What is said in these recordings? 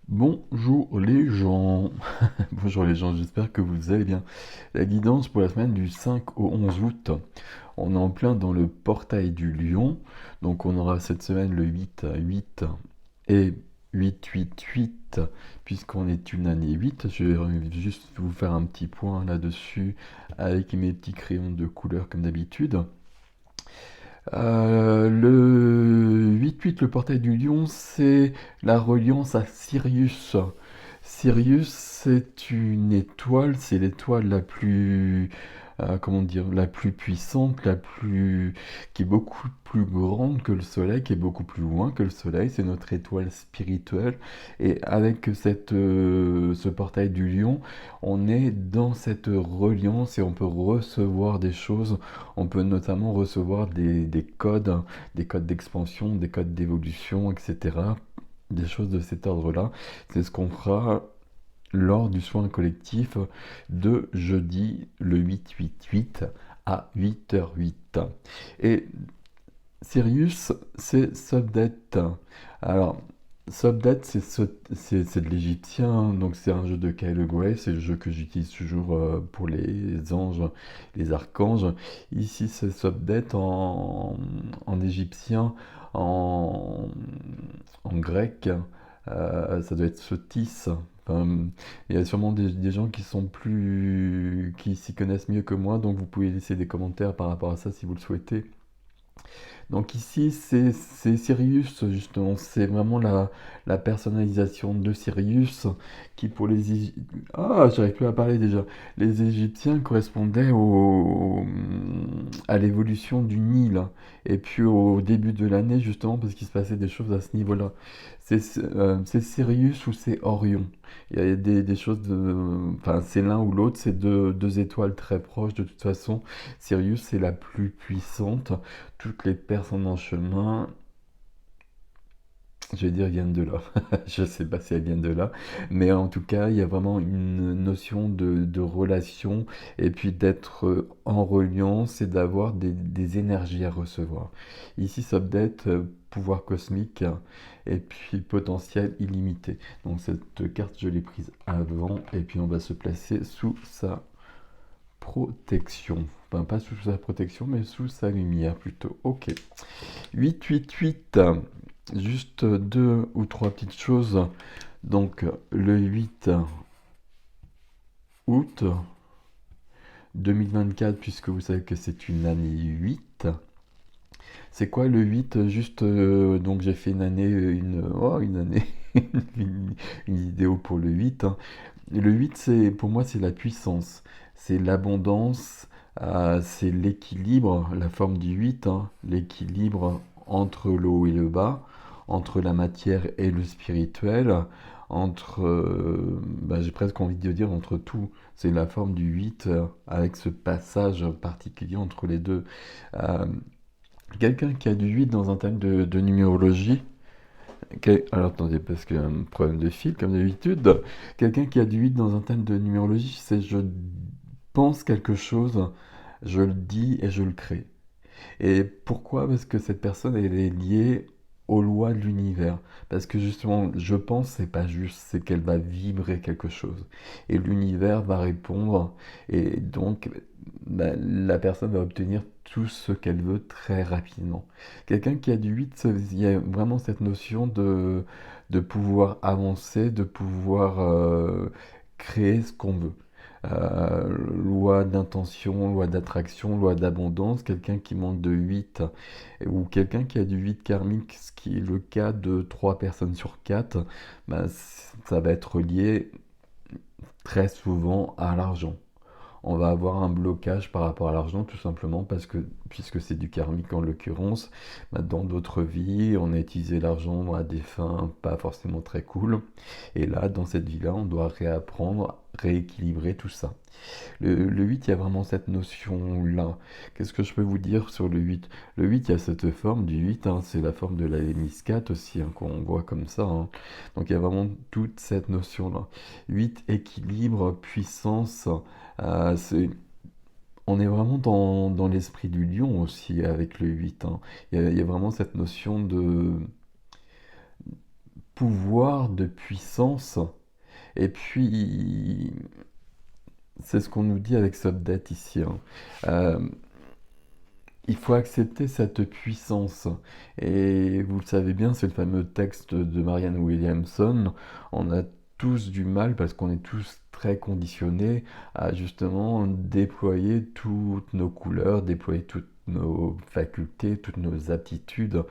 Bonjour les gens, bonjour les gens, j'espère que vous allez bien. La guidance pour la semaine du 5 au 11 août. On est en plein dans le portail du lion, donc on aura cette semaine le 8 à 8 et 8 puisqu'on est une année 8. Je vais juste vous faire un petit point là-dessus avec mes petits crayons de couleur comme d'habitude. Le 8 le portail du lion, c'est la reliance à Sirius. Sirius, c'est une étoile, c'est l'étoile la plus, comment dire, la plus puissante, qui est beaucoup plus grande que le Soleil, qui est beaucoup plus loin que le Soleil. C'est notre étoile spirituelle. Et avec ce portail du lion, on est dans cette reliance et on peut recevoir des choses. On peut notamment recevoir des codes d'expansion, des codes d'évolution, etc. Des choses de cet ordre-là. C'est ce qu'on fera lors du soin collectif de jeudi le 8-8-8 à 8h08. Et Sirius, c'est Sobdet. Alors, Sobdet, c'est de l'égyptien, donc c'est un jeu de Kyle Gray, c'est le jeu que j'utilise toujours pour les anges, les archanges. Ici, c'est Sobdet en égyptien, en, en grec, ça doit être Sotis. Enfin, il y a sûrement des gens qui s'y connaissent mieux que moi, donc vous pouvez laisser des commentaires par rapport à ça si vous le souhaitez. Donc ici, c'est Sirius, justement, c'est vraiment la personnalisation de Sirius qui pour Ah, j'arrive plus à parler déjà. Les Égyptiens correspondaient à l'évolution du Nil et puis au début de l'année, justement, parce qu'il se passait des choses à ce niveau-là. C'est Sirius ou c'est Orion. Il y a des choses Enfin, c'est l'un ou l'autre, c'est deux étoiles très proches de toute façon. Sirius, c'est la plus puissante. Toutes les personnes en chemin, je vais dire, viennent de là. Je ne sais pas si elles viennent de là, mais en tout cas, il y a vraiment une notion de relation et puis d'être en reliance et d'avoir des énergies à recevoir. Ici, Sobdet, pouvoir cosmique et puis potentiel illimité. Donc cette carte, je l'ai prise avant et puis on va se placer sous sa protection. Enfin, pas sous sa protection, mais sous sa lumière plutôt. Ok. 8-8-8. Juste deux ou trois petites choses. Donc, le 8 août 2024, puisque vous savez que c'est une année 8. C'est quoi le 8? Juste, donc j'ai fait une année, une vidéo pour le 8, hein. Le 8, pour moi, c'est la puissance, c'est l'abondance, c'est l'équilibre, la forme du 8, hein, l'équilibre entre le haut et le bas, entre la matière et le spirituel, j'ai presque envie de dire entre tout. C'est la forme du 8 avec ce passage particulier entre les deux. Euh, Quelqu'un qui a du 8 dans un thème de numérologie, alors attendez, parce qu'il y a un problème de fil comme d'habitude. Quelqu'un qui a du 8 dans un thème de numérologie, c'est je pense quelque chose, je le dis et je le crée. Et pourquoi? Parce que cette personne, elle est liée aux lois de l'univers. Parce que justement, je pense, c'est pas juste, c'est qu'elle va vibrer quelque chose. Et l'univers va répondre. Et donc, la personne va obtenir tout ce qu'elle veut très rapidement. Quelqu'un qui a du 8, il y a vraiment cette notion de pouvoir avancer, de pouvoir créer ce qu'on veut. Loi d'intention, loi d'attraction, loi d'abondance, quelqu'un qui manque de 8 ou quelqu'un qui a du 8 karmique, ce qui est le cas de 3 personnes sur 4, ça va être lié très souvent à l'argent. On va avoir un blocage par rapport à l'argent tout simplement parce que, puisque c'est du karmique en l'occurrence, dans d'autres vies, on a utilisé l'argent à des fins pas forcément très cool. Et là, dans cette vie-là, on doit réapprendre, rééquilibrer tout ça. Le 8, il y a vraiment cette notion-là. Qu'est-ce que je peux vous dire sur le 8? Le 8, il y a cette forme du 8, hein, c'est la forme de la hémiscate aussi, hein, qu'on voit comme ça, hein. Donc il y a vraiment toute cette notion-là. 8, équilibre, puissance. On est vraiment dans l'esprit du lion aussi avec le 8, hein. Il y a vraiment cette notion pouvoir, de puissance. Et puis, c'est ce qu'on nous dit avec ce update ici, hein. Euh, il faut accepter cette puissance. Et vous le savez bien, c'est le fameux texte de Marianne Williamson. On a tous du mal parce qu'on est tous très conditionnés à justement déployer toutes nos couleurs, déployer toutes nos facultés, toutes nos aptitudes.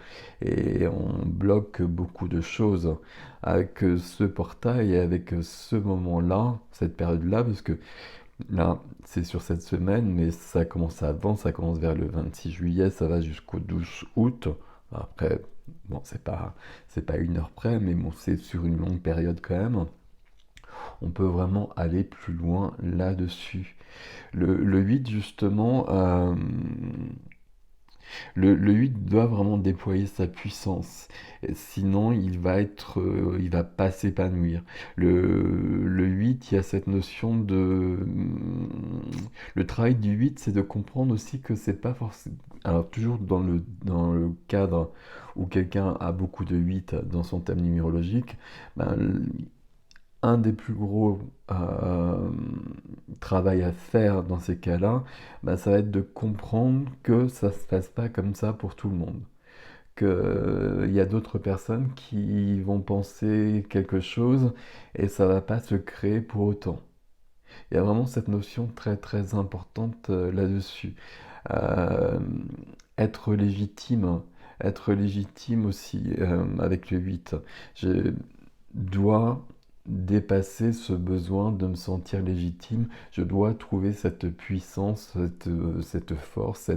Et on bloque beaucoup de choses avec ce portail et avec ce moment-là, cette période-là, parce que là, c'est sur cette semaine, mais ça commence avant, ça commence vers le 26 juillet, ça va jusqu'au 12 août. Après, bon, c'est pas une heure près, mais bon, c'est sur une longue période quand même. On peut vraiment aller plus loin là-dessus. Le 8, justement, le 8 doit vraiment déployer sa puissance. Sinon, il va pas s'épanouir. Le 8, il y a cette notion de... Le travail du 8, c'est de comprendre aussi que c'est pas forcément... Alors, toujours dans le cadre où quelqu'un a beaucoup de 8 dans son thème numérologique, ben, un des plus gros travail à faire dans ces cas-là, bah, ça va être de comprendre que ça se passe pas comme ça pour tout le monde. Qu'il y a d'autres personnes qui vont penser quelque chose et ça va pas se créer pour autant. Il y a vraiment cette notion très très importante là-dessus. Euh, être légitime aussi avec le 8. Je dois dépasser ce besoin de me sentir légitime. Je dois trouver cette puissance, cette force,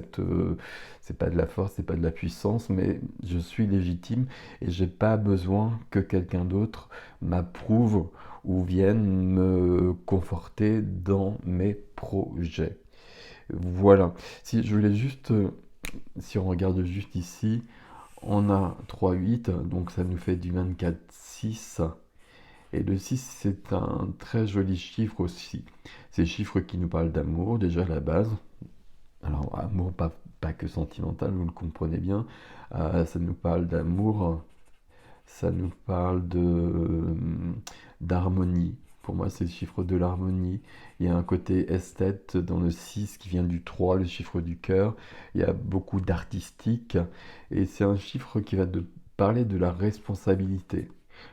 c'est pas de la force, c'est pas de la puissance, mais je suis légitime et j'ai pas besoin que quelqu'un d'autre m'approuve ou vienne me conforter dans mes projets. Voilà. Si je voulais juste, si on regarde juste ici, on a 3 8, donc ça nous fait du 24 6. Et le 6, c'est un très joli chiffre aussi. C'est le chiffre qui nous parle d'amour, déjà à la base. Alors, amour, pas que sentimental, vous le comprenez bien. Ça nous parle d'amour, ça nous parle d'harmonie. Pour moi, c'est le chiffre de l'harmonie. Il y a un côté esthète dans le 6 qui vient du 3, le chiffre du cœur. Il y a beaucoup d'artistique. Et c'est un chiffre qui va parler de la responsabilité.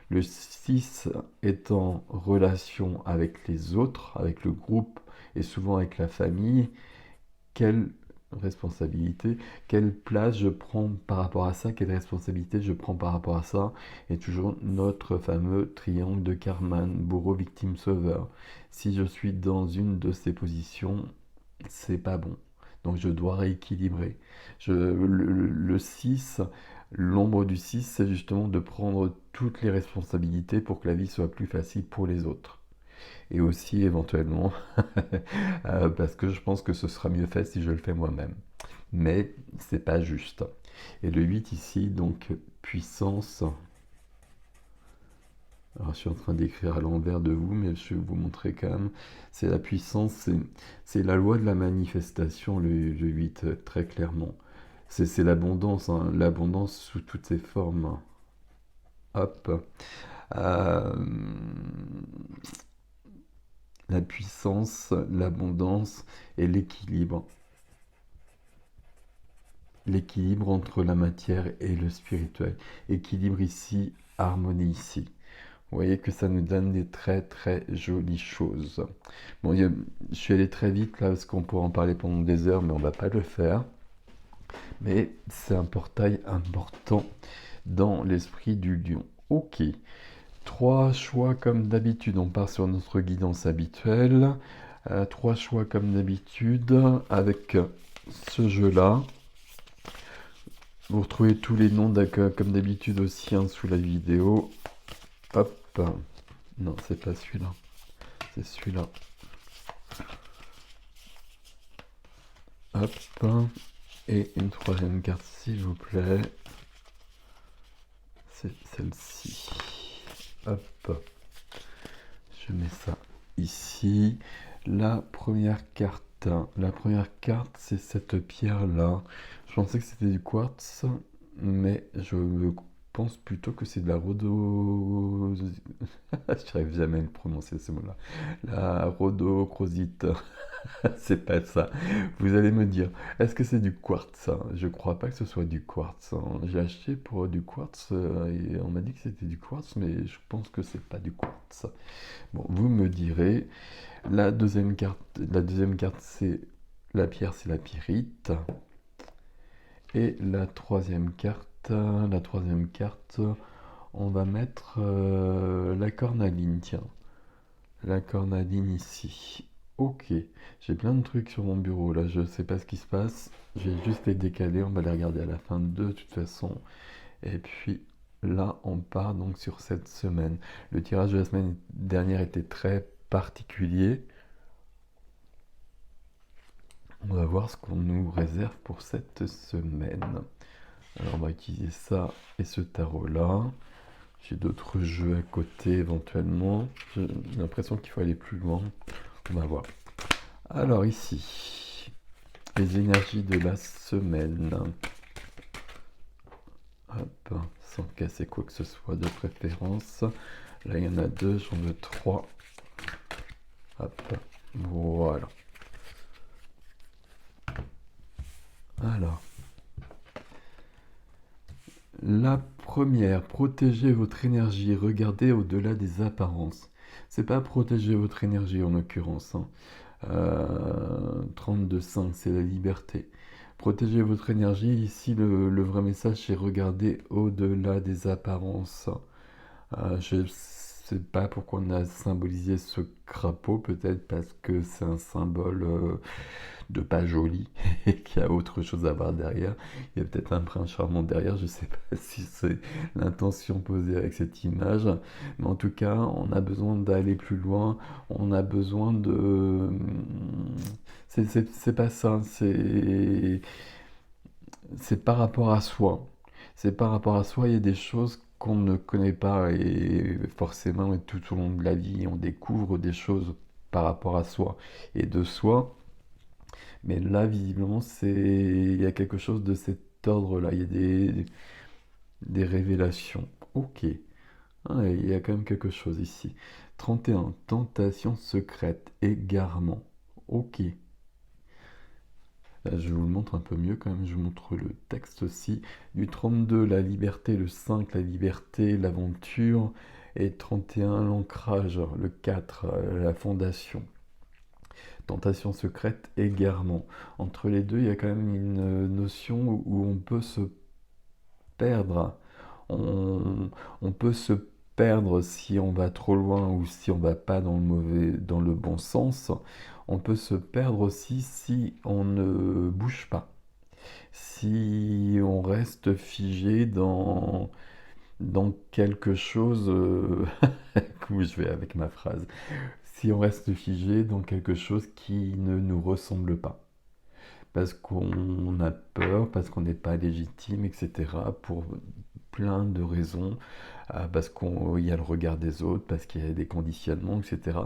Le 6 est en relation avec les autres, avec le groupe et souvent avec la famille. Quelle responsabilité, quelle place je prends par rapport à ça, quelle responsabilité je prends par rapport à ça, et toujours notre fameux triangle de Karman, bourreau, victime, sauveur. Si je suis dans une de ces positions, c'est pas bon. Donc je dois rééquilibrer. Le 6, l'ombre du 6, c'est justement de prendre toutes les responsabilités pour que la vie soit plus facile pour les autres et aussi éventuellement parce que je pense que ce sera mieux fait si je le fais moi-même. Mais c'est pas juste. Et le 8 ici, donc puissance. Alors je suis en train d'écrire à l'envers de vous, mais je vais vous montrer quand même. C'est la puissance, c'est la loi de la manifestation, le 8, très clairement. C'est l'abondance, hein, l'abondance sous toutes ses formes. Hop. Euh, la puissance, l'abondance et l'équilibre. L'équilibre entre la matière et le spirituel. Équilibre ici, harmonie ici. Vous voyez que ça nous donne des très très jolies choses. Bon, je suis allé très vite là parce qu'on pourrait en parler pendant des heures, mais on va pas le faire. Mais c'est un portail important dans l'esprit du lion. Ok. 3 choix comme d'habitude. On part sur notre guidance habituelle. 3 choix comme d'habitude avec ce jeu-là. Vous retrouvez tous les noms comme d'habitude aussi hein, sous la vidéo. Hop. Non, c'est pas celui-là. C'est celui-là. Hop. Et une troisième carte, s'il vous plaît. C'est celle-ci. Hop. Je mets ça ici. La première carte, c'est cette pierre-là. Je pensais que c'était du quartz, mais je pense plutôt que c'est de la rhodo... Je n'arrive jamais à le prononcer ce mot-là. La rhodochrosite. C'est pas ça. Vous allez me dire, est-ce que c'est du quartz, hein? Je crois pas que ce soit du quartz, hein. J'ai acheté pour du quartz et on m'a dit que c'était du quartz, mais je pense que c'est pas du quartz. Bon, vous me direz. La deuxième carte, c'est la pierre, c'est la pyrite. Et la troisième carte, on va mettre la cornaline, tiens. La cornaline ici. Ok, j'ai plein de trucs sur mon bureau là, je sais pas ce qui se passe. Je vais juste les décaler, on va les regarder à la fin de toute façon. Et puis là, on part donc sur cette semaine. Le tirage de la semaine dernière était très particulier. On va voir ce qu'on nous réserve pour cette semaine. Alors on va utiliser ça et ce tarot là. J'ai d'autres jeux à côté éventuellement. J'ai l'impression qu'il faut aller plus loin. On va voir. Alors ici, les énergies de la semaine. Hop, sans casser quoi que ce soit de préférence. Là il y en a deux, j'en veux trois. Hop, voilà. Alors, la première, protégez votre énergie, regardez au-delà des apparences. C'est pas protéger votre énergie en l'occurrence, hein. 32.5, c'est la liberté. Protégez votre énergie, ici le vrai message c'est regarder au-delà des apparences. Je sais pas pourquoi on a symbolisé ce crapaud, peut-être parce que c'est un symbole de pas joli et qu'il y a autre chose à voir derrière. Il y a peut-être un prince charmant derrière, je sais pas si c'est l'intention posée avec cette image, mais en tout cas, on a besoin d'aller plus loin, on a besoin de... C'est pas ça, c'est par rapport à soi. C'est par rapport à soi, il y a des choses qu'on ne connaît pas et forcément et tout au long de la vie, on découvre des choses par rapport à soi et de soi. Mais là, visiblement, il y a quelque chose de cet ordre-là. Il y a des révélations. Ok. Ah, il y a quand même quelque chose ici. 31, tentation secrète, égarement. Ok. Là, je vous le montre un peu mieux quand même. Je vous montre le texte aussi. Du 32, la liberté. Le 5, la liberté, l'aventure. Et 31, l'ancrage. Le 4, la fondation. Tentation secrète, égarement. Entre les deux, il y a quand même une notion où on peut se perdre. On peut se perdre si on va trop loin ou si on va pas dans le bon sens. On peut se perdre aussi si on ne bouge pas. Si on reste figé dans quelque chose, où je vais avec ma phrase, si on reste figé dans quelque chose qui ne nous ressemble pas. Parce qu'on a peur, parce qu'on n'est pas légitime, etc. Pour plein de raisons. Parce qu'il y a le regard des autres, parce qu'il y a des conditionnements, etc.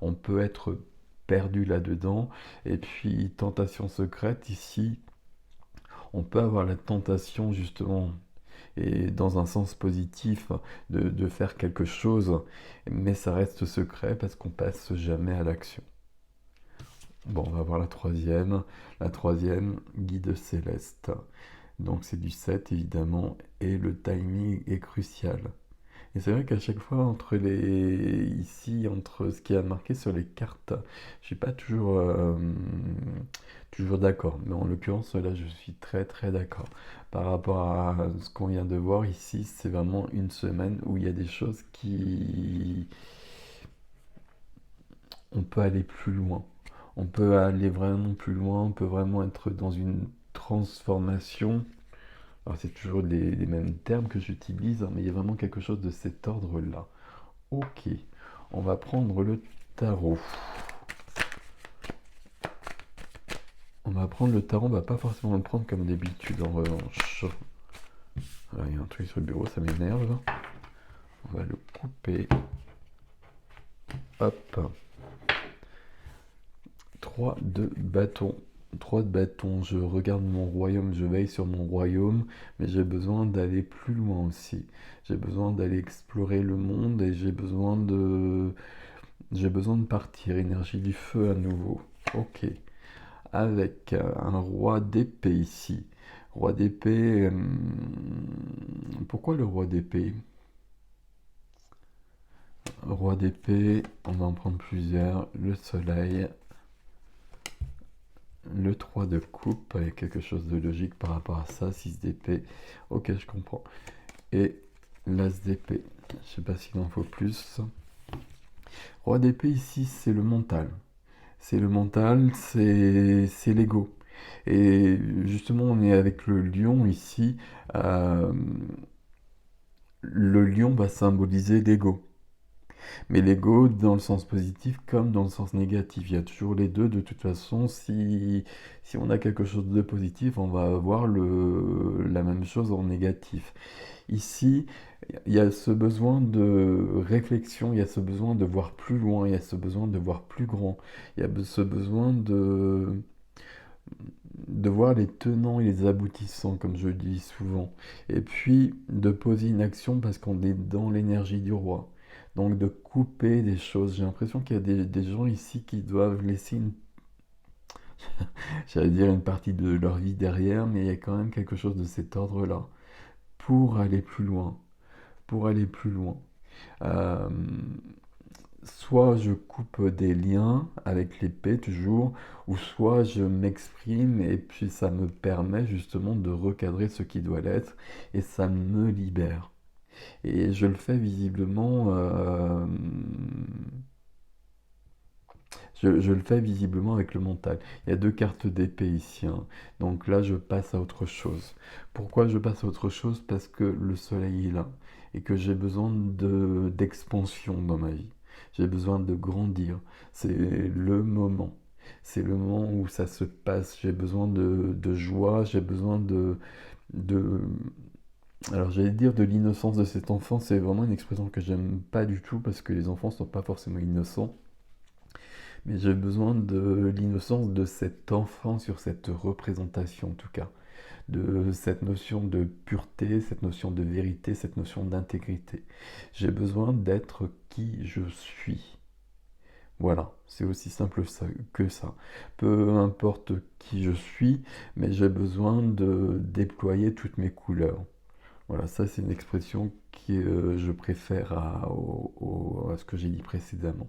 On peut être perdu là-dedans. Et puis, tentation secrète, ici, on peut avoir la tentation justement, et dans un sens positif, de faire quelque chose, mais ça reste secret parce qu'on passe jamais à l'action. Bon, on va voir la troisième. La troisième, guide céleste. Donc c'est du 7 évidemment, et le timing est crucial. Et c'est vrai qu'à chaque fois, entre ce qui a marqué sur les cartes, je suis pas toujours d'accord. Mais en l'occurrence, là, je suis très très d'accord. Par rapport à ce qu'on vient de voir ici, c'est vraiment une semaine où il y a des choses qui... On peut aller plus loin. On peut aller vraiment plus loin, on peut vraiment être dans une transformation. Alors c'est toujours les mêmes termes que j'utilise, hein, mais il y a vraiment quelque chose de cet ordre-là. Ok, on va prendre le tarot. On va prendre le tarot, on va pas forcément le prendre comme d'habitude en revanche. Alors, il y a un truc sur le bureau, ça m'énerve. On va le couper. Hop. 3 de bâton. 3 de bâton, je regarde mon royaume, je veille sur mon royaume, mais j'ai besoin d'aller plus loin aussi. J'ai besoin d'aller explorer le monde et j'ai besoin de partir. Énergie du feu à nouveau. Ok. Avec un roi d'épée ici. Roi d'épée. Pourquoi le roi d'épée? Roi d'épée, on va en prendre plusieurs. Le soleil. Le 3 de coupe, il y a quelque chose de logique par rapport à ça. 6 d'épée. Ok, je comprends. Et l'as d'épée. Je sais pas s'il en faut plus. Roi d'épée ici, c'est le mental. C'est le mental, c'est l'ego. Et justement, on est avec le lion ici. Euh, le lion va symboliser l'ego. Mais l'ego dans le sens positif comme dans le sens négatif. Il y a toujours les deux. De toute façon, si on a quelque chose de positif, on va avoir la même chose en négatif. Ici, il y a ce besoin de réflexion, il y a ce besoin de voir plus loin, il y a ce besoin de voir plus grand, il y a ce besoin de voir les tenants et les aboutissants, comme je le dis souvent. Et puis de poser une action parce qu'on est dans l'énergie du roi. Donc de couper des choses. J'ai l'impression qu'il y a des gens ici qui doivent laisser j'allais dire une partie de leur vie derrière, mais il y a quand même quelque chose de cet ordre-là. Pour aller plus loin. Pour aller plus loin. Euh, Soit je coupe des liens avec l'épée toujours, ou soit je m'exprime et puis ça me permet justement de recadrer ce qui doit l'être et ça me libère. Et je le fais visiblement, je le fais visiblement avec le mental. Il y a deux cartes d'épée ici, hein. Donc là je passe à autre chose. Pourquoi je passe à autre chose? Parce que le soleil est là et que j'ai besoin d'expansion dans ma vie. J'ai besoin de grandir. C'est le moment. C'est le moment où ça se passe. J'ai besoin de joie, j'ai besoin de... Alors j'allais dire de l'innocence de cet enfant, c'est vraiment une expression que j'aime pas du tout parce que les enfants sont pas forcément innocents. Mais j'ai besoin de l'innocence de cet enfant sur cette représentation en tout cas, de cette notion de pureté, cette notion de vérité, cette notion d'intégrité. J'ai besoin d'être qui je suis. Voilà, c'est aussi simple que ça. Peu importe qui je suis, mais j'ai besoin de déployer toutes mes couleurs. Voilà, ça c'est une expression que je préfère à ce que j'ai dit précédemment.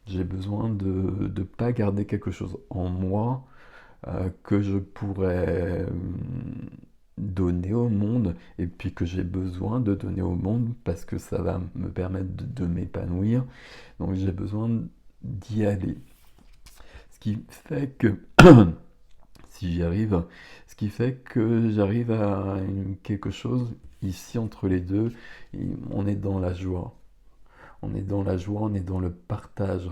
J'ai besoin de ne pas garder quelque chose en moi que je pourrais donner au monde et puis que j'ai besoin de donner au monde parce que ça va me permettre de m'épanouir. Donc j'ai besoin d'y aller. Ce qui fait que, si j'y arrive, ce qui fait que j'arrive à quelque chose ici entre les deux, on est dans la joie. On est dans la joie, on est dans le partage.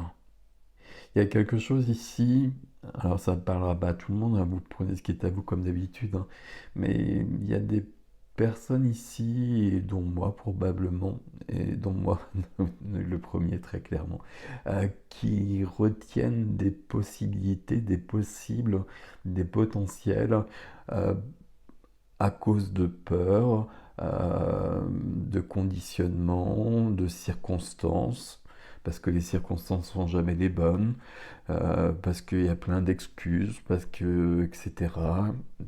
Il y a quelque chose ici, alors ça ne parlera pas à tout le monde, hein, vous prenez ce qui est à vous comme d'habitude, hein, mais il y a des personnes ici, et dont moi probablement, et dont moi le premier très clairement, qui retiennent des possibilités, des possibles, des potentiels, euh, à cause de peur, de conditionnement, de circonstances, parce que les circonstances sont jamais les bonnes, parce qu'il y a plein d'excuses, parce que, etc.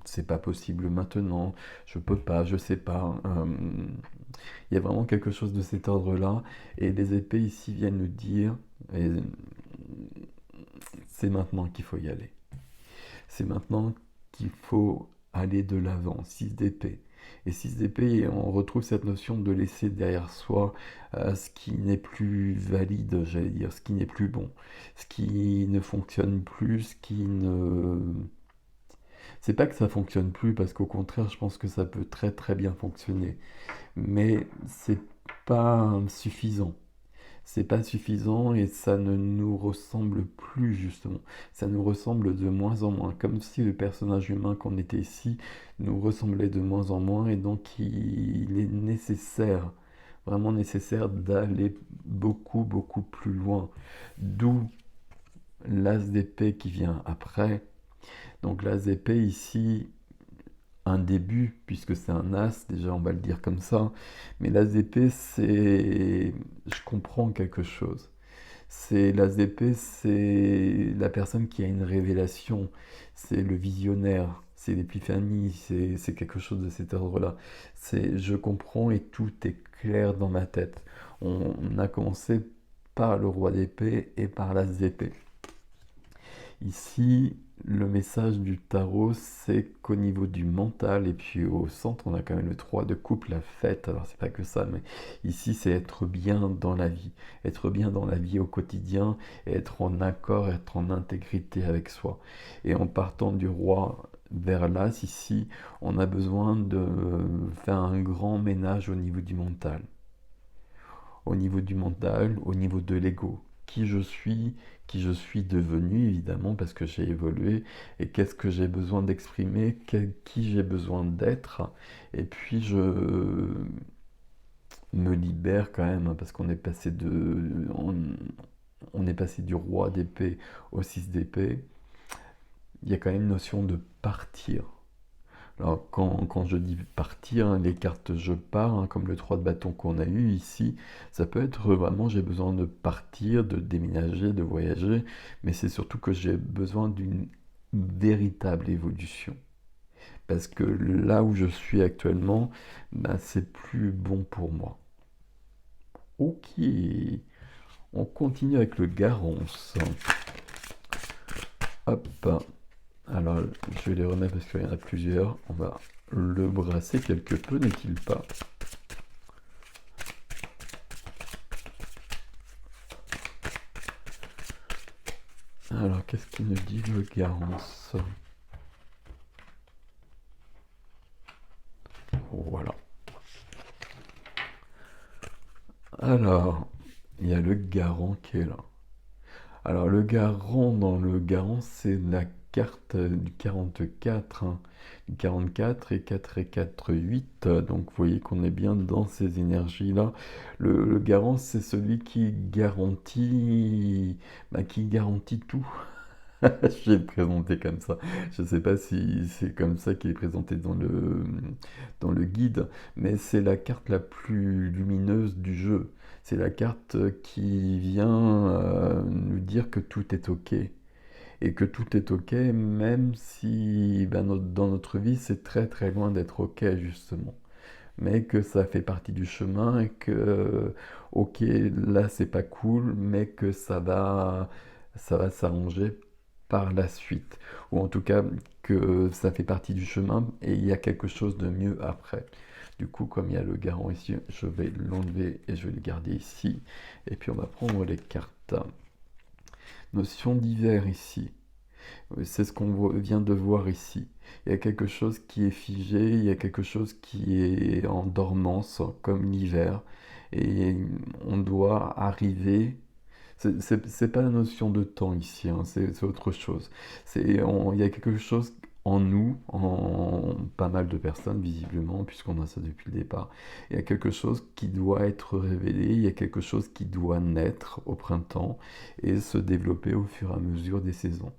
C'est pas possible maintenant, je peux pas, je sais pas. Il y a vraiment quelque chose de cet ordre-là, et les épées ici viennent nous dire, et c'est maintenant qu'il faut y aller. C'est maintenant qu'il faut aller de l'avant. 6 d'épée. Et 6 d'épée, on retrouve cette notion de laisser derrière soi ce qui n'est plus valide, j'allais dire, ce qui n'est plus bon, ce qui ne fonctionne plus, ce qui ne... C'est pas que ça fonctionne plus, parce qu'au contraire, je pense que ça peut très très bien fonctionner. Mais c'est pas suffisant. C'est pas suffisant et ça ne nous ressemble plus justement. Ça nous ressemble de moins en moins. Comme si le personnage humain qu'on était ici nous ressemblait de moins en moins et donc il est nécessaire, vraiment nécessaire d'aller beaucoup beaucoup plus loin. D'où l'as d'épée qui vient après Donc l'as épée ici, un début, puisque c'est un as, déjà on va le dire comme ça, mais l'as épée, c'est... Je comprends quelque chose. C'est l'as d'épée, c'est la personne qui a une révélation, c'est le visionnaire, c'est l'épiphanie, c'est quelque chose de cet ordre-là. C'est je comprends et tout est clair dans ma tête. On a commencé par le roi d'épée et par l'as d'épée. Ici, le message du tarot, c'est qu'au niveau du mental, et puis au centre, on a quand même le 3 de coupe, la fête. Alors, c'est pas que ça, mais ici, c'est être bien dans la vie. Être bien dans la vie au quotidien, et être en accord, être en intégrité avec soi. Et en partant du roi vers l'as, ici, on a besoin de faire un grand ménage au niveau du mental. Au niveau du mental, au niveau de l'ego. Qui je suis devenu, évidemment, parce que j'ai évolué, et qu'est-ce que j'ai besoin d'exprimer, qui j'ai besoin d'être, et puis je me libère quand même, hein, parce qu'on est passé on est passé du roi d'épée au 6 d'épée, il y a quand même une notion de partir. Alors, quand je dis partir, hein, les cartes je pars, hein, comme le 3 de bâton qu'on a eu ici, ça peut être vraiment j'ai besoin de partir, de déménager, de voyager, mais c'est surtout que j'ai besoin d'une véritable évolution. Parce que là où je suis actuellement, ben, c'est plus bon pour moi. Ok, on continue avec le Garance. Hop, alors je vais les remettre parce qu'il y en a plusieurs. On va le brasser quelque peu, n'est-il pas? Alors, qu'est-ce qu'il nous dit le Garance? Voilà. Alors, il y a le Garant qui est là. Alors, le Garant, dans le Garant, c'est la carte du 44, hein, du 44 et 4 et 4, 8. Donc, vous voyez qu'on est bien dans ces énergies-là. Le Garant, c'est celui qui garantit tout. Je vais le présenter comme ça. Je ne sais pas si c'est comme ça qu'il est présenté dans le guide, mais c'est la carte la plus lumineuse du jeu. C'est la carte qui vient nous dire que tout est OK. Et que tout est OK, même si ben, dans notre vie, c'est très très loin d'être OK, justement. Mais que ça fait partie du chemin et que, OK, là, c'est pas cool, mais que ça va s'arranger par la suite. Ou en tout cas, que ça fait partie du chemin et il y a quelque chose de mieux après. Du coup, comme il y a le garant ici, je vais l'enlever et je vais le garder ici. Et puis on va prendre les cartes. Notion d'hiver ici. C'est ce qu'on vient de voir ici. Il y a quelque chose qui est figé, il y a quelque chose qui est en dormance, comme l'hiver. Et on doit arriver. C'est pas la notion de temps ici, hein, c'est autre chose. Il y a quelque chose en nous, en pas mal de personnes visiblement, puisqu'on a ça depuis le départ. Il y a quelque chose qui doit être révélé, il y a quelque chose qui doit naître au printemps et se développer au fur et à mesure des saisons.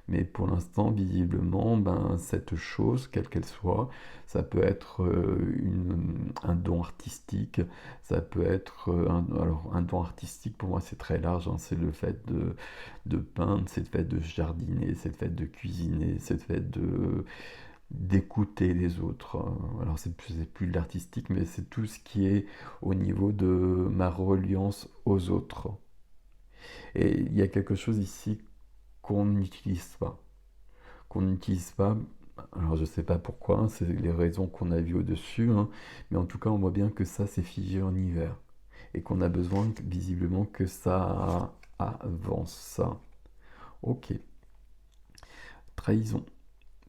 Mais pour l'instant, visiblement, ben, cette chose, quelle qu'elle soit, ça peut être un don artistique, ça peut être alors un don artistique pour moi c'est très large, hein, c'est le fait de peindre, c'est le fait de jardiner, c'est le fait de cuisiner, c'est le fait de d'écouter les autres. Alors c'est plus de l'artistique, mais c'est tout ce qui est au niveau de ma reliance aux autres. Et il y a quelque chose ici qu'on n'utilise pas. Qu'on n'utilise pas. Alors je sais pas pourquoi, hein, c'est les raisons qu'on a vues au-dessus, hein, mais en tout cas on voit bien que ça c'est figé en hiver et qu'on a besoin visiblement que ça avance. Ok. Trahison.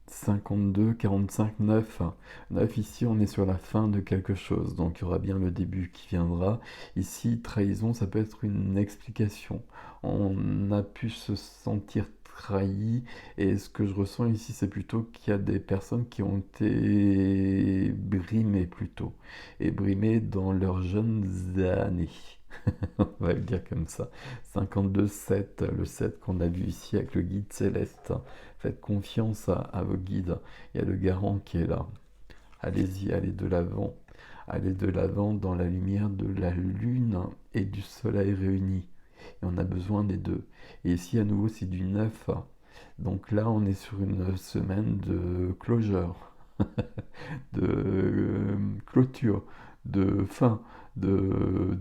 52, 45, 9. 9 ici on est sur la fin de quelque chose, donc il y aura bien le début qui viendra. Ici, trahison, ça peut être une explication. On a pu se sentir trahi, et ce que je ressens ici, c'est plutôt qu'il y a des personnes qui ont été brimées plutôt, et brimées dans leurs jeunes années. On va le dire comme ça. 52-7, le 7 qu'on a vu ici avec le guide céleste. Faites confiance à vos guides. Il y a le garant qui est là. Allez-y, allez de l'avant. Allez de l'avant dans la lumière de la lune et du soleil réunis. Et on a besoin des deux. Et ici, à nouveau, c'est du 9. Donc là, on est sur une semaine de closure, de clôture, de fin, de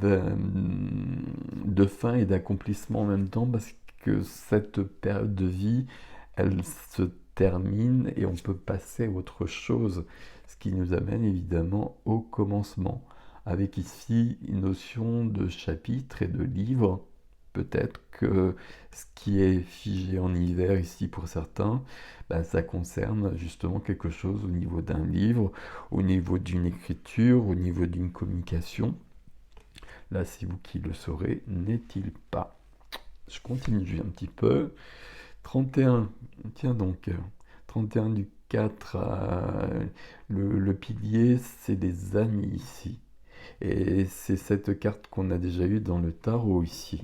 fin et d'accomplissement en même temps, parce que cette période de vie, elle se termine et on peut passer à autre chose, ce qui nous amène évidemment au commencement, avec ici une notion de chapitre et de livre. Peut-être que ce qui est figé en hiver ici pour certains, ben, ça concerne justement quelque chose au niveau d'un livre, au niveau d'une écriture, au niveau d'une communication. Là, c'est vous qui le saurez, n'est-il pas? Je continue un petit peu. 31, tiens donc, 31 du 4, le pilier, c'est des amis ici. Et c'est cette carte qu'on a déjà eue dans le tarot ici.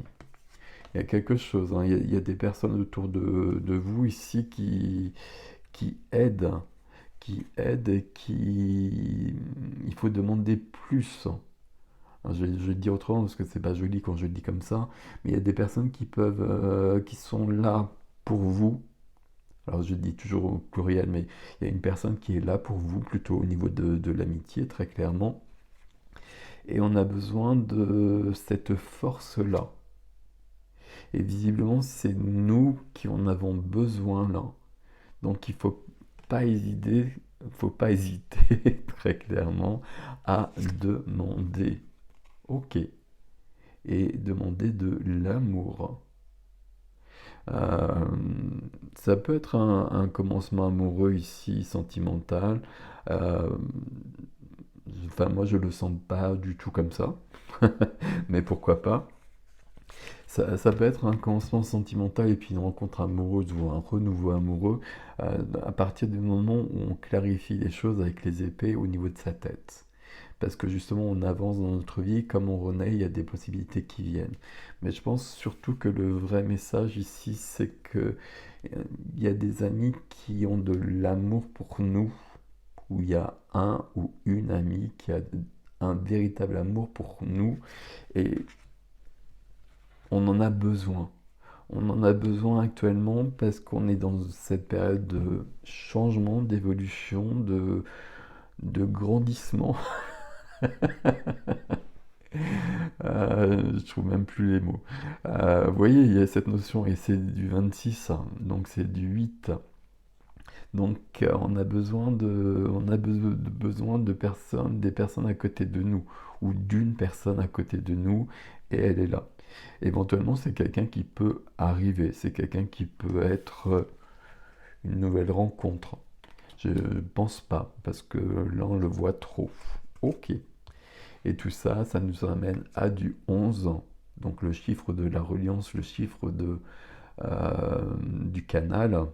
Il y a quelque chose, hein. Il y a des personnes autour de vous ici qui aident, et qui... Il faut demander plus. Hein, je le dis autrement parce que c'est pas joli quand je le dis comme ça, mais il y a des personnes qui peuvent, qui sont là pour vous. Alors je dis toujours au pluriel, mais il y a une personne qui est là pour vous, plutôt au niveau de l'amitié, très clairement. Et on a besoin de cette force-là. Et visiblement, c'est nous qui en avons besoin là. Donc faut pas hésiter très clairement à demander. Ok. Et demander de l'amour. Euh, Ça peut être un commencement amoureux ici, sentimental. Euh, enfin, moi, je le sens pas du tout comme ça, mais pourquoi pas. Ça peut être un commencement sentimental et puis une rencontre amoureuse ou un renouveau amoureux à partir du moment où on clarifie les choses avec les épées au niveau de sa tête. Parce que justement, on avance dans notre vie, comme on renaît, il y a des possibilités qui viennent. Mais je pense surtout que le vrai message ici, c'est que il y a des amis qui ont de l'amour pour nous, où il y a un ou une amie qui a un véritable amour pour nous, et on en a besoin. On en a besoin actuellement parce qu'on est dans cette période de changement, d'évolution, de grandissement. Je trouve même plus les mots. Vous voyez, il y a cette notion, et c'est du 26, hein, donc c'est du 8. Donc on a besoin de personnes, des personnes à côté de nous, ou d'une personne à côté de nous, et elle est là. Éventuellement, c'est quelqu'un qui peut arriver, c'est quelqu'un qui peut être une nouvelle rencontre. Je pense pas, parce que là on le voit trop. Ok. Et tout ça, ça nous amène à du 11, donc le chiffre de la reliance, le chiffre du canal,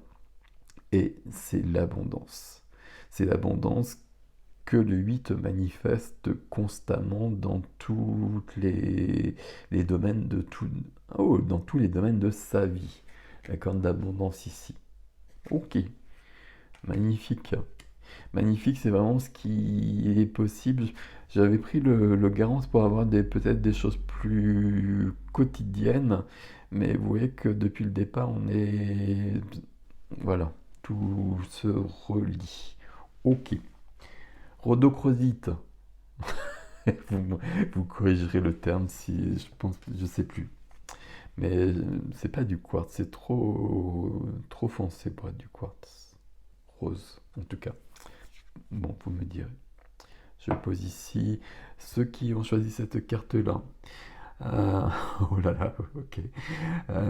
et c'est l'abondance. C'est l'abondance que le 8 manifeste constamment dans tous les domaines de tout, oh, dans tous les domaines de sa vie. La corne d'abondance ici. Ok, magnifique. Magnifique, c'est vraiment ce qui est possible. J'avais pris le garance pour avoir peut-être des choses plus quotidiennes, mais vous voyez que depuis le départ, on est... Voilà, tout se relie. Ok. Rhodochrosite. Vous, vous corrigerez le terme si je pense, je sais plus. Mais c'est pas du quartz, c'est trop foncé pour être du quartz. Rose, en tout cas. Bon, vous me direz. Je pose ici ceux qui ont choisi cette carte-là. Euh, oh là là, ok.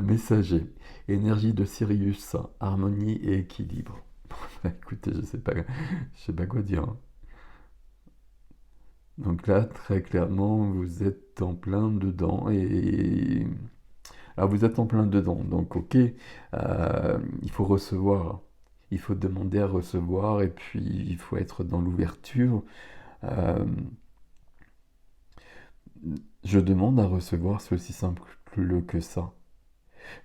Messager, énergie de Sirius, harmonie et équilibre. Écoutez, je sais pas quoi dire, hein. Donc là, très clairement, vous êtes en plein dedans et alors vous êtes en plein dedans. Donc ok, il faut recevoir, il faut demander à recevoir et puis il faut être dans l'ouverture. Euh, Je demande à recevoir, c'est aussi simple que ça.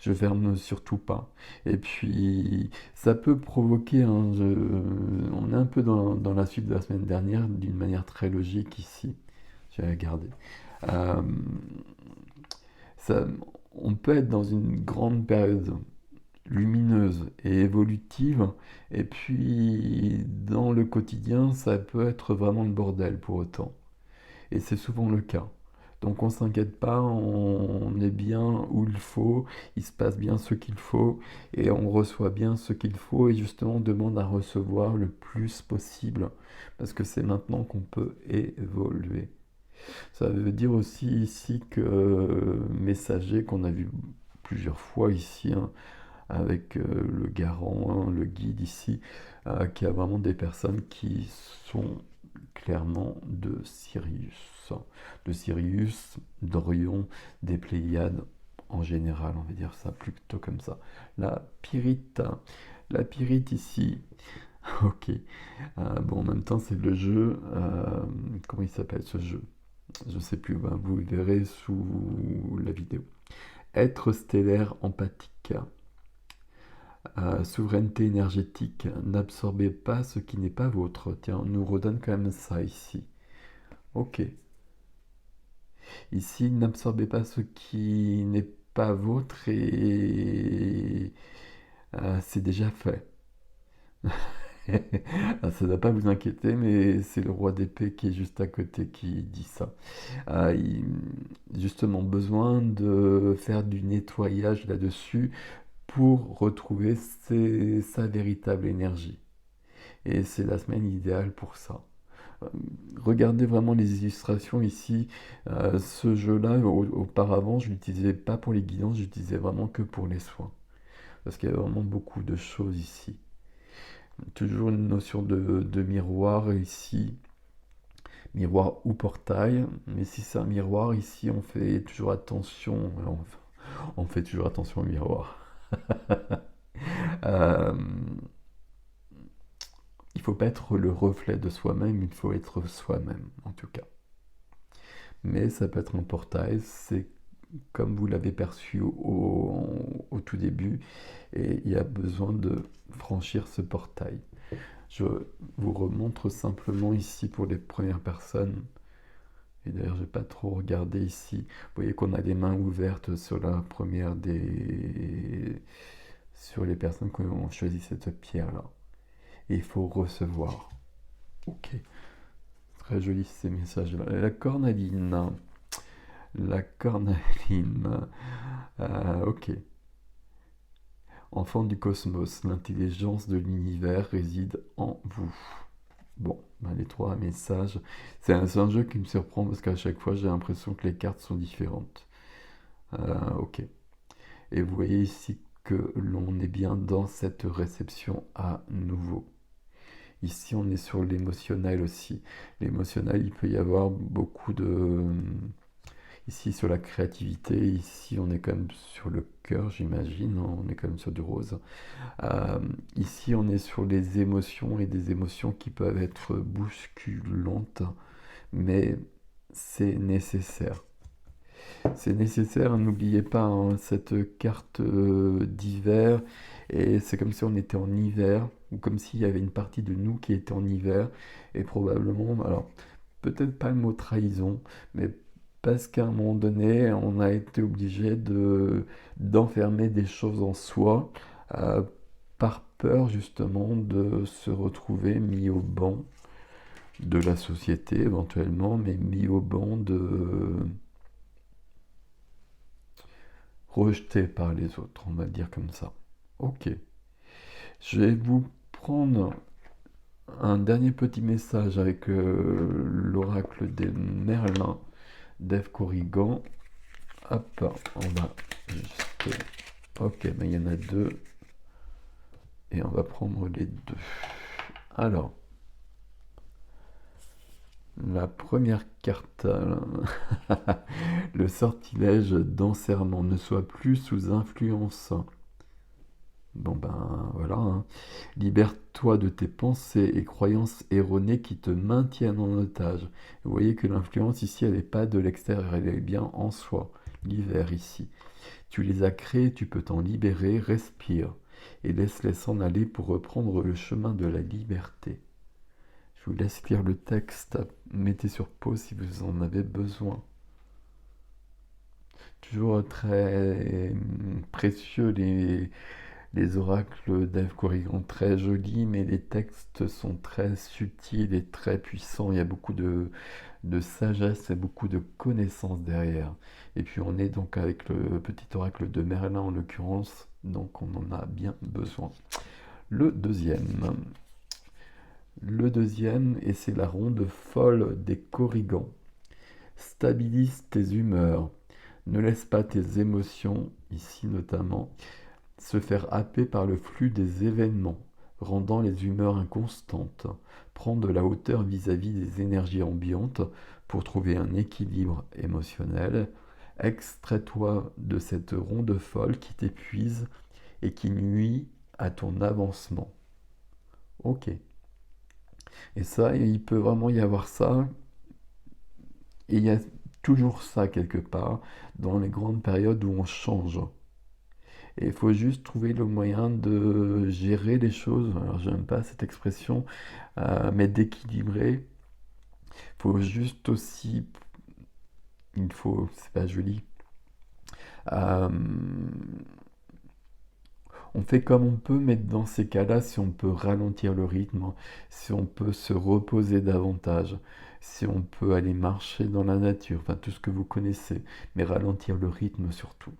Je ferme surtout pas. Et puis, ça peut provoquer, on est un peu dans la suite de la semaine dernière, d'une manière très logique ici. Je vais regarder. Euh, ça, on peut être dans une grande période lumineuse et évolutive, et puis dans le quotidien, ça peut être vraiment le bordel pour autant. Et c'est souvent le cas. Donc on s'inquiète pas, on est bien où il faut, il se passe bien ce qu'il faut, et on reçoit bien ce qu'il faut, et justement on demande à recevoir le plus possible, parce que c'est maintenant qu'on peut évoluer. Ça veut dire aussi ici que messager qu'on a vu plusieurs fois ici, hein, avec le garant, hein, le guide ici, qui a vraiment des personnes qui sont clairement de Sirius, d'Orion, des Pléiades en général, on va dire ça plutôt comme ça. La Pyrite, la Pyrite ici, ok. Bon, en même temps, c'est le jeu. Comment il s'appelle ce jeu? Je sais plus, ben, vous le verrez sous la vidéo. Être stellaire empathique. Souveraineté énergétique, n'absorbez pas ce qui n'est pas vôtre. Tiens, on nous redonne quand même ça ici. Ok. Ici, n'absorbez pas ce qui n'est pas vôtre et c'est déjà fait. Ça ne doit pas vous inquiéter, mais c'est le roi d'épée qui est juste à côté qui dit ça. Justement, besoin de faire du nettoyage là-dessus pour retrouver sa véritable énergie. Et c'est la semaine idéale pour ça. Euh, Regardez vraiment les illustrations ici. Ce jeu-là, auparavant, je l'utilisais pas pour les guidances, j'utilisais vraiment que pour les soins. Parce qu'il y a vraiment beaucoup de choses ici. Toujours une notion de miroir ici, miroir ou portail. Mais si c'est un miroir, ici, on fait toujours attention. On fait toujours attention au miroir. Euh, il faut pas être le reflet de soi-même, il faut être soi-même, en tout cas. Mais ça peut être un portail, c'est comme vous l'avez perçu au tout début, et il y a besoin de franchir ce portail. Je vous remontre simplement ici pour les premières personnes, et d'ailleurs je vais pas trop regarder ici. Vous voyez qu'on a les mains ouvertes sur la première sur les personnes qui ont choisi cette pierre-là. Et il faut recevoir. Ok, très joli ces messages-là. La cornaline. La cornaline. Ok. Enfant du cosmos, l'intelligence de l'univers réside en vous. Bon, ben les trois messages. C'est un jeu qui me surprend parce qu'à chaque fois j'ai l'impression que les cartes sont différentes. Ok. Et vous voyez ici que l'on est bien dans cette réception à nouveau. Ici, on est sur l'émotionnel aussi. L'émotionnel, il peut y avoir beaucoup de... Ici, sur la créativité, ici, on est quand même sur le cœur, j'imagine. On est quand même sur du rose. Ici, on est sur les émotions et des émotions qui peuvent être bousculantes, mais c'est nécessaire. C'est nécessaire, n'oubliez pas hein, cette carte d'hiver, et c'est comme si on était en hiver, ou comme s'il y avait une partie de nous qui était en hiver, et probablement, alors peut-être pas le mot trahison, mais parce qu'à un moment donné, on a été obligé d'enfermer des choses en soi, euh, par peur justement de se retrouver mis au banc de la société éventuellement, mais mis au banc de rejeté par les autres, on va dire comme ça. Ok. Je vais vous prendre un dernier petit message avec l'oracle des Merlins d'Eve Corrigan. Hop, on va juste... Ok, mais il y en a deux. Et on va prendre les deux. Alors, la première carte, le sortilège d'enserrement, ne soit plus sous influence Bon ben voilà, hein. Libère-toi de tes pensées et croyances erronées qui te maintiennent en otage. Vous voyez que l'influence ici, elle n'est pas de l'extérieur, elle est bien en soi. L'hiver ici. Tu les as créés, tu peux t'en libérer, respire et laisse-les s'en aller pour reprendre le chemin de la liberté. Je vous laisse lire le texte, mettez sur pause si vous en avez besoin. Toujours très précieux les oracles d'Ève Corrigan, très jolis, mais les textes sont très subtils et très puissants. Il y a beaucoup de sagesse et beaucoup de connaissances derrière. Et puis on est donc avec le petit oracle de Merlin en l'occurrence, donc on en a bien besoin. Le deuxième. Le deuxième, et c'est la ronde folle des Corrigans. Stabilise tes humeurs. Ne laisse pas tes émotions, ici notamment, se faire happer par le flux des événements, rendant les humeurs inconstantes. Prends de la hauteur vis-à-vis des énergies ambiantes pour trouver un équilibre émotionnel. Extrais-toi de cette ronde folle qui t'épuise et qui nuit à ton avancement. Ok. Et ça, il peut vraiment y avoir ça. Et il y a toujours ça quelque part dans les grandes périodes où on change. Et il faut juste trouver le moyen de gérer les choses. Alors, j'aime pas cette expression, mais d'équilibrer. Il faut juste aussi, c'est pas joli. euh, on fait comme on peut, mais dans ces cas-là, si on peut ralentir le rythme, si on peut se reposer davantage, si on peut aller marcher dans la nature, enfin tout ce que vous connaissez, mais ralentir le rythme surtout,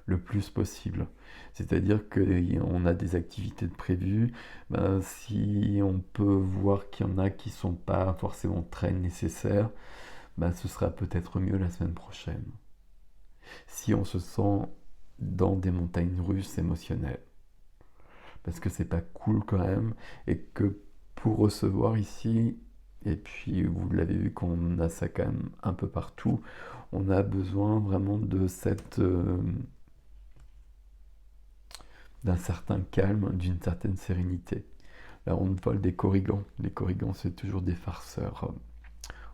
le plus possible. C'est-à-dire qu'on a des activités de prévues, ben, si on peut voir qu'il y en a qui ne sont pas forcément très nécessaires, ben, ce sera peut-être mieux la semaine prochaine. Si on se sent dans des montagnes russes émotionnelles, parce que c'est pas cool quand même, et que pour recevoir ici, et puis vous l'avez vu qu'on a ça quand même un peu partout, on a besoin vraiment de d'un certain calme, d'une certaine sérénité. Là on vole des corrigans, les corrigans c'est toujours des farceurs,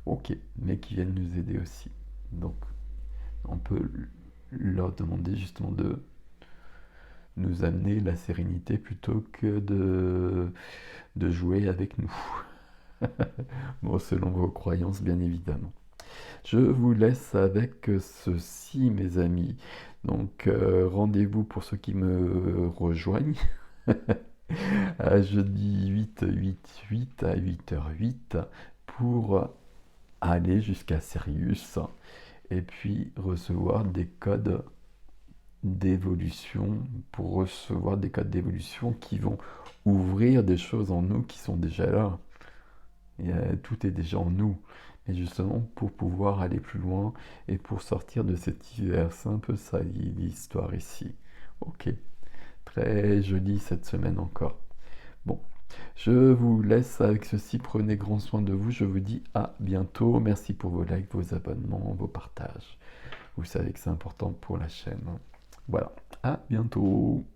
ok, mais qui viennent nous aider aussi. Donc on peut leur demander justement de nous amener la sérénité plutôt que de jouer avec nous. Bon, selon vos croyances, bien évidemment. Je vous laisse avec ceci, mes amis. Donc, rendez-vous pour ceux qui me rejoignent à jeudi 8 à 8h08 pour aller jusqu'à Sirius et puis recevoir des codes d'évolution, pour recevoir des codes d'évolution qui vont ouvrir des choses en nous qui sont déjà là. Tout est déjà en nous. Et justement, pour pouvoir aller plus loin et pour sortir de cet hiver, c'est un peu ça l'histoire ici. Ok, très joli cette semaine encore. Bon, je vous laisse avec ceci. Prenez grand soin de vous. Je vous dis à bientôt. Merci pour vos likes, vos abonnements, vos partages. Vous savez que c'est important pour la chaîne. Voilà, à bientôt.